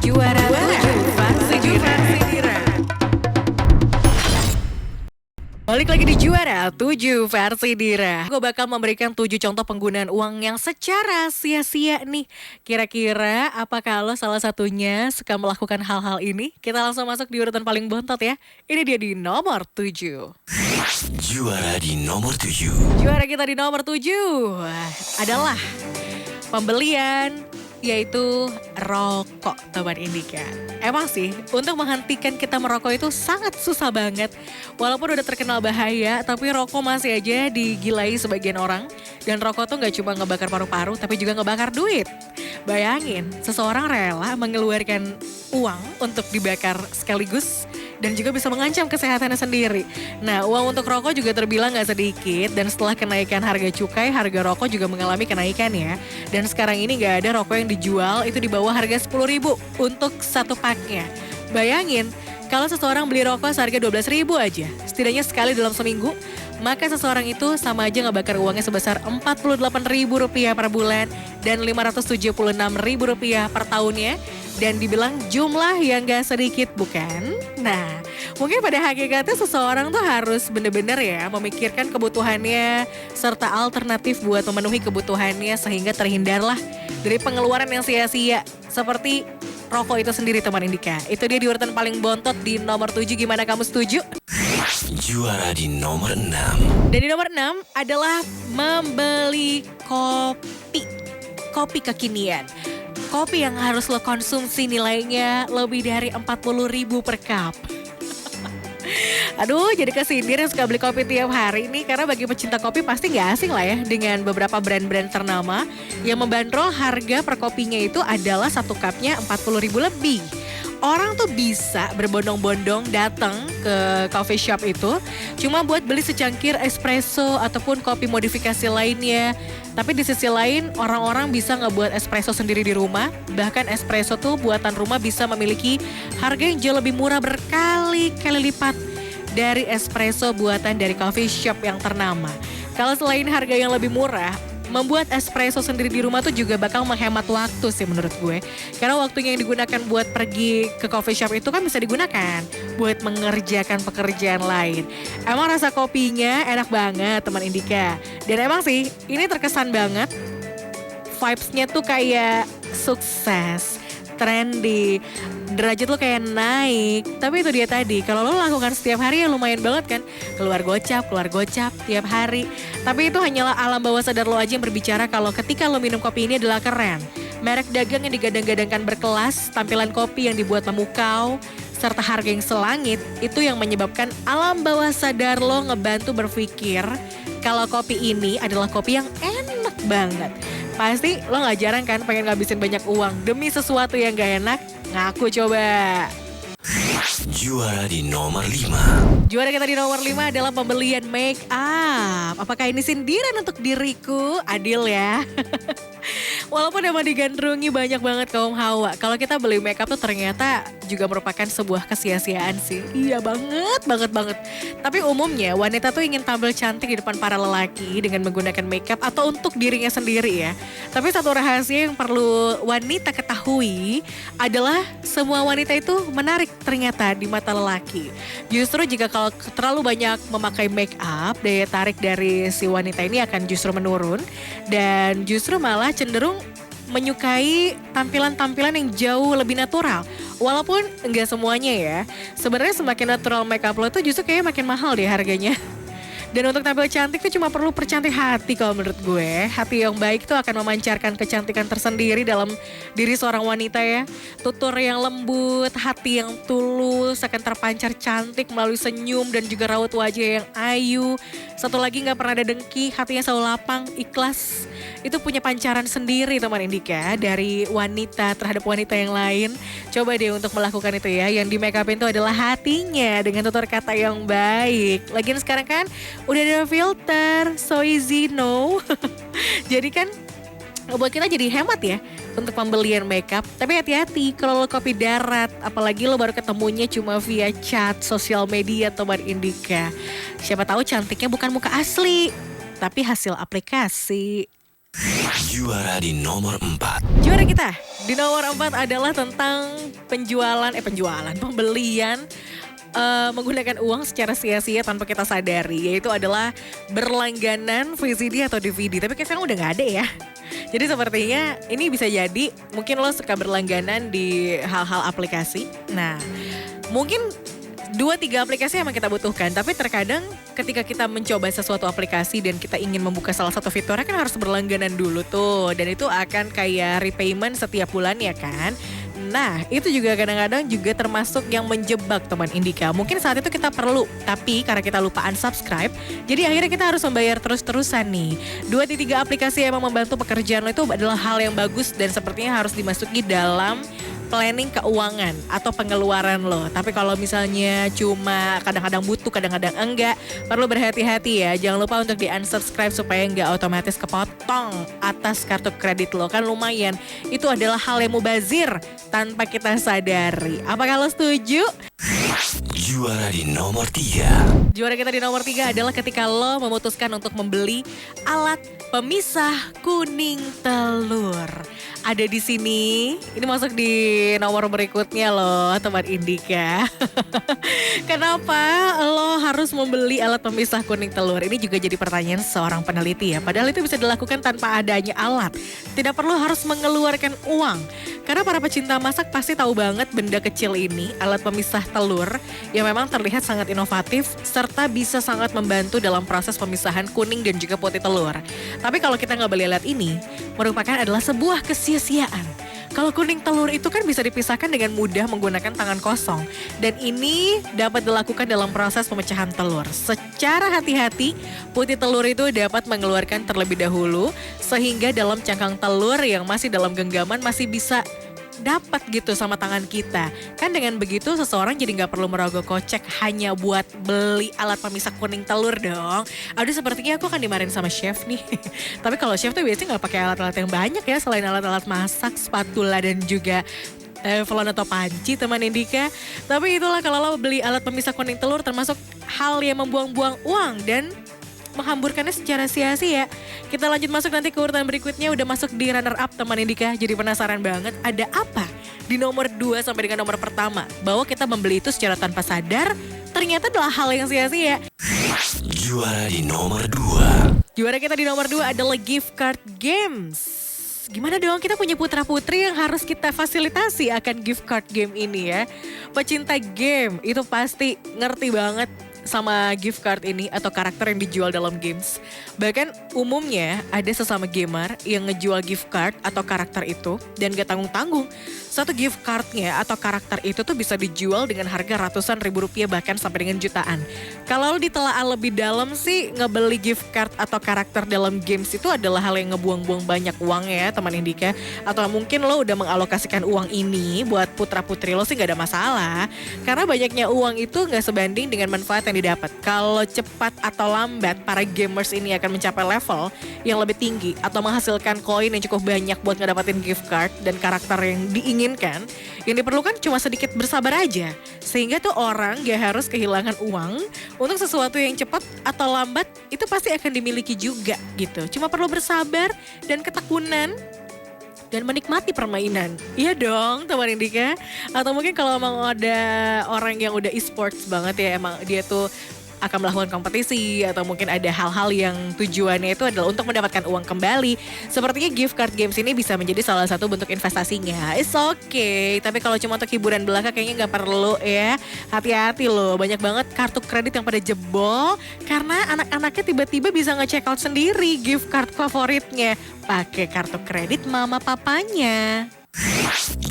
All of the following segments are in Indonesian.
Juara 7 Versi Dira. Balik lagi di Juara 7 Versi Dira. Gue bakal memberikan 7 contoh penggunaan uang yang secara sia-sia nih. Kira-kira apa kalau salah satunya suka melakukan hal-hal ini? Kita langsung masuk di urutan paling bontot ya. Ini dia di nomor 7. Juara di nomor 7. Juara kita di nomor 7 adalah pembelian yaitu rokok, teman Indika. Emang sih, untuk menghentikan kita merokok itu sangat susah banget. Walaupun udah terkenal bahaya, tapi rokok masih aja digilai sebagian orang. Dan rokok tuh gak cuma ngebakar paru-paru, tapi juga ngebakar duit. Bayangin, seseorang rela mengeluarkan uang untuk dibakar sekaligus dan juga bisa mengancam kesehatannya sendiri. Nah, uang untuk rokok juga terbilang gak sedikit dan setelah kenaikan harga cukai, harga rokok juga mengalami kenaikan ya. Dan sekarang ini gak ada rokok yang dijual itu di bawah harga 10.000 untuk satu paknya. Bayangin, kalau seseorang beli rokok seharga 12.000 aja, setidaknya sekali dalam seminggu, maka seseorang itu sama aja ngebakar uangnya sebesar Rp48.000 per bulan dan Rp576.000 per tahunnya. Dan dibilang jumlah yang gak sedikit bukan? Nah, mungkin pada hakikatnya seseorang tuh harus bener-bener ya memikirkan kebutuhannya serta alternatif buat memenuhi kebutuhannya sehingga terhindarlah dari pengeluaran yang sia-sia seperti rokok itu sendiri, teman Indika. Itu dia di urutan paling bontot di nomor 7. Gimana, kamu setuju? Juara di nomor 6. Dan di nomor 6 adalah membeli kopi. Kopi kekinian. Kopi yang harus lo konsumsi nilainya lebih dari 40.000 per cup. Aduh, jadi kesindir yang suka beli kopi tiap hari nih. Karena bagi pecinta kopi pasti gak asing lah ya dengan beberapa brand-brand ternama yang membandrol harga per kopinya itu adalah satu cupnya 40.000 lebih. Orang tuh bisa berbondong-bondong datang ke coffee shop itu cuma buat beli secangkir espresso ataupun kopi modifikasi lainnya. Tapi di sisi lain orang-orang bisa ngebuat espresso sendiri di rumah. Bahkan espresso tuh buatan rumah bisa memiliki harga yang jauh lebih murah berkali-kali lipat dari espresso buatan dari coffee shop yang ternama. Kalau selain harga yang lebih murah, membuat espresso sendiri di rumah tuh juga bakal menghemat waktu sih menurut gue. Karena waktunya yang digunakan buat pergi ke coffee shop itu kan bisa digunakan buat mengerjakan pekerjaan lain. Emang rasa kopinya enak banget, teman Indika. Dan emang sih ini terkesan banget. Vibes-nya tuh kayak sukses, trendy, derajat lo kayak naik. Tapi itu dia tadi, kalau lo lakukan setiap hari ya lumayan banget kan. Keluar gocap tiap hari. Tapi itu hanyalah alam bawah sadar lo aja yang berbicara kalau ketika lo minum kopi ini adalah keren. Merek dagang yang digadang-gadangkan berkelas, tampilan kopi yang dibuat memukau, serta harga yang selangit, itu yang menyebabkan alam bawah sadar lo ngebantu berpikir kalau kopi ini adalah kopi yang enak banget. Pasti lo gak jarang kan pengen ngabisin banyak uang demi sesuatu yang gak enak. Ngaku coba. Juara di nomor 5. Juara kita di nomor 5 adalah pembelian make up. Apakah ini sindiran untuk diriku? Adil ya. Walaupun emang digandrungi banyak banget kaum hawa. Kalau kita beli make up tuh ternyata juga merupakan sebuah kesia-siaan sih. Iya banget. Tapi umumnya wanita tuh ingin tampil cantik di depan para lelaki dengan menggunakan make up atau untuk dirinya sendiri ya. Tapi satu rahasia yang perlu wanita ketahui adalah semua wanita itu menarik ternyata di mata lelaki. Justru jika kalau terlalu banyak memakai make up, daya tarik dari si wanita ini akan justru menurun. Dan justru malah cenderung menyukai tampilan-tampilan yang jauh lebih natural. Walaupun enggak semuanya ya. Sebenarnya semakin natural make up lo tuh justru kayaknya makin mahal deh harganya. Dan untuk tampil cantik tuh cuma perlu percantik hati kalau menurut gue. Hati yang baik tuh akan memancarkan kecantikan tersendiri dalam diri seorang wanita ya. Tutur yang lembut, hati yang tulus akan terpancar cantik melalui senyum dan juga raut wajah yang ayu. Satu lagi gak pernah ada dengki, hatinya selalu lapang, ikhlas. Itu punya pancaran sendiri teman Indika dari wanita terhadap wanita yang lain. Coba deh untuk melakukan itu ya. Yang di make upin itu adalah hatinya dengan tutur kata yang baik. Lagian sekarang kan udah ada filter, so easy no. Jadi kan buat kita jadi hemat ya untuk pembelian makeup. Tapi hati-hati kalau lo kopi darat, apalagi lo baru ketemunya cuma via chat, sosial media, teman Indika. Siapa tahu cantiknya bukan muka asli, tapi hasil aplikasi. Juara di nomor 4. Juara kita di nomor 4 adalah tentang pembelian menggunakan uang secara sia-sia tanpa kita sadari, yaitu adalah berlangganan VCD atau DVD. Tapi sekarang udah gak ada ya. Jadi sepertinya ini bisa jadi mungkin lo suka berlangganan di hal-hal aplikasi. Nah, mungkin 2-3 aplikasi emang kita butuhkan, tapi terkadang ketika kita mencoba sesuatu aplikasi dan kita ingin membuka salah satu fiturnya kan harus berlangganan dulu tuh. Dan itu akan kayak repayment setiap bulan ya kan. Nah, itu juga kadang-kadang juga termasuk yang menjebak teman Indika. Mungkin saat itu kita perlu, tapi karena kita lupa unsubscribe, jadi akhirnya kita harus membayar terus-terusan nih. 2-3 aplikasi yang emang membantu pekerjaan lo itu adalah hal yang bagus dan sepertinya harus dimasuki dalam planning keuangan atau pengeluaran lo. Tapi kalau misalnya cuma kadang-kadang butuh, kadang-kadang enggak, perlu berhati-hati ya. Jangan lupa untuk di unsubscribe supaya enggak otomatis kepotong atas kartu kredit lo. Kan lumayan, itu adalah hal yang mubazir tanpa kita sadari. Apakah lo setuju? Juara di nomor 3. Juara kita di nomor 3 adalah ketika lo memutuskan untuk membeli alat pemisah kuning telur. Ada di sini, ini masuk di nomor berikutnya loh teman Indika. Kenapa lo harus membeli alat pemisah kuning telur? Ini juga jadi pertanyaan seorang peneliti ya. Padahal itu bisa dilakukan tanpa adanya alat. Tidak perlu harus mengeluarkan uang. Karena para pecinta masak pasti tahu banget benda kecil ini, alat pemisah telur, yang memang terlihat sangat inovatif serta bisa sangat membantu dalam proses pemisahan kuning dan juga putih telur. Tapi kalau kita nggak beli alat ini, merupakan adalah sebuah kesia-siaan. Kalau kuning telur itu kan bisa dipisahkan dengan mudah menggunakan tangan kosong. Dan ini dapat dilakukan dalam proses pemecahan telur. Secara hati-hati, putih telur itu dapat mengeluarkan terlebih dahulu. Sehingga dalam cangkang telur yang masih dalam genggaman masih bisa dapat gitu sama tangan kita. Kan dengan begitu seseorang jadi gak perlu merogoh kocek hanya buat beli alat pemisah kuning telur dong. Aduh, sepertinya aku akan dimarahin sama chef nih. Tapi kalau chef tuh biasanya gak pakai alat-alat yang banyak ya, selain alat-alat masak, spatula dan juga teflon atau panci teman Indika. Tapi itulah kalau lo beli alat pemisah kuning telur termasuk hal yang membuang-buang uang dan menghamburkannya secara sia-sia. Kita lanjut masuk nanti ke urutan berikutnya, udah masuk di runner up teman Indika. Jadi penasaran banget ada apa di nomor 2 sampai dengan nomor pertama. Bahwa kita membeli itu secara tanpa sadar ternyata adalah hal yang sia-sia. Juara di nomor 2. Juara kita di nomor 2 adalah gift card games. Gimana dong, kita punya putra-putri yang harus kita fasilitasi akan gift card game ini ya. Pecinta game itu pasti ngerti banget sama gift card ini atau karakter yang dijual dalam games. Bahkan umumnya ada sesama gamer yang ngejual gift card atau karakter itu dan gak tanggung-tanggung. Satu gift cardnya atau karakter itu tuh bisa dijual dengan harga ratusan ribu rupiah bahkan sampai dengan jutaan. Kalau ditelaah lebih dalam sih, ngebeli gift card atau karakter dalam games itu adalah hal yang ngebuang-buang banyak uang ya teman Indika. Atau mungkin lo udah mengalokasikan uang ini buat putra-putri lo sih gak ada masalah. Karena banyaknya uang itu gak sebanding dengan manfaat yang didapat. Kalau cepat atau lambat para gamers ini akan mencapai level yang lebih tinggi atau menghasilkan koin yang cukup banyak buat ngedapatin gift card dan karakter yang diinginkan. Yang diperlukan cuma sedikit bersabar aja. Sehingga tuh orang gak harus kehilangan uang untuk sesuatu yang cepat atau lambat itu pasti akan dimiliki juga gitu. Cuma perlu bersabar dan ketekunan dan menikmati permainan. Iya dong teman Indika. Atau mungkin kalau emang ada orang yang udah e-sports banget ya, emang dia tuh akan melakukan kompetisi atau mungkin ada hal-hal yang tujuannya itu adalah untuk mendapatkan uang kembali. Sepertinya gift card games ini bisa menjadi salah satu bentuk investasinya. It's okay, tapi kalau cuma untuk hiburan belaka kayaknya gak perlu ya. Hati-hati loh, banyak banget kartu kredit yang pada jebol karena anak-anaknya tiba-tiba bisa nge-check out sendiri gift card favoritnya pakai kartu kredit mama papanya.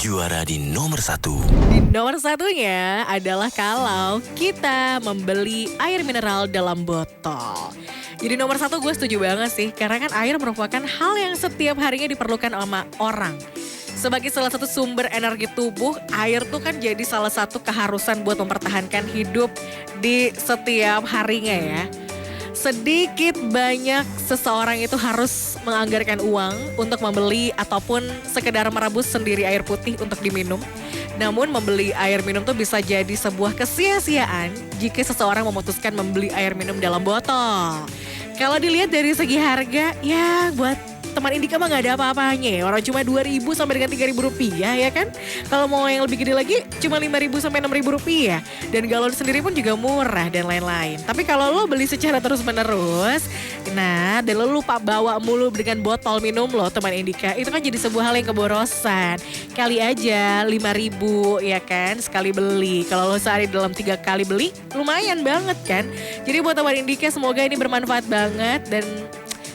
Juara di nomor 1. Di nomor satunya adalah kalau kita membeli air mineral dalam botol. Jadi nomor 1 gue setuju banget sih. Karena kan air merupakan hal yang setiap harinya diperlukan sama orang. Sebagai salah satu sumber energi tubuh, air tuh kan jadi salah satu keharusan buat mempertahankan hidup di setiap harinya ya. Sedikit banyak seseorang itu harus menganggarkan uang untuk membeli ataupun sekedar merebus sendiri air putih untuk diminum. Namun membeli air minum tuh bisa jadi sebuah kesia-siaan jika seseorang memutuskan membeli air minum dalam botol. Kalau dilihat dari segi harga, ya buat teman Indika mah gak ada apa-apanya ya. Orang cuma 2.000 sampai dengan 3.000 rupiah ya kan. Kalau mau yang lebih gede lagi cuma 5.000 sampai 6.000 rupiah. Dan galon sendiri pun juga murah dan lain-lain. Tapi kalau lo beli secara terus menerus, nah dan lo lupa bawa mulu dengan botol minum lo teman Indika, itu kan jadi sebuah hal yang keborosan. Kali aja 5.000 ya kan sekali beli. Kalau lo sehari dalam 3 kali beli lumayan banget kan. Jadi buat teman Indika semoga ini bermanfaat banget. Dan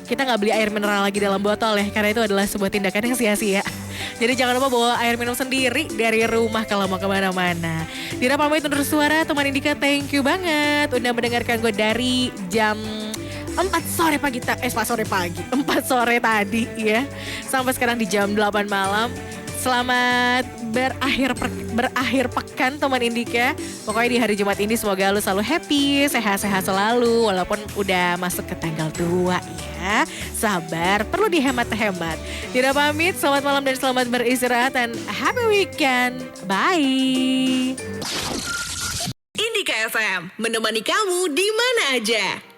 kita gak beli air mineral lagi dalam botol ya, karena itu adalah sebuah tindakan yang sia-sia. Jadi jangan lupa bawa air minum sendiri dari rumah kalau mau kemana-mana. Dira pamit undur suara, teman Indika thank you banget udah mendengarkan gue dari jam 4 sore pagi, 4 sore tadi ya. Sampai sekarang di jam 8 malam. Selamat berakhir pekan teman Indika. Pokoknya di hari Jumat ini semoga lu selalu happy, sehat-sehat selalu. Walaupun udah masuk ke tanggal 2 ya. Sabar, perlu dihemat-hemat. Tidak pamit, selamat malam dan selamat beristirahat. Dan happy weekend. Bye. Indika FM, menemani kamu di mana aja.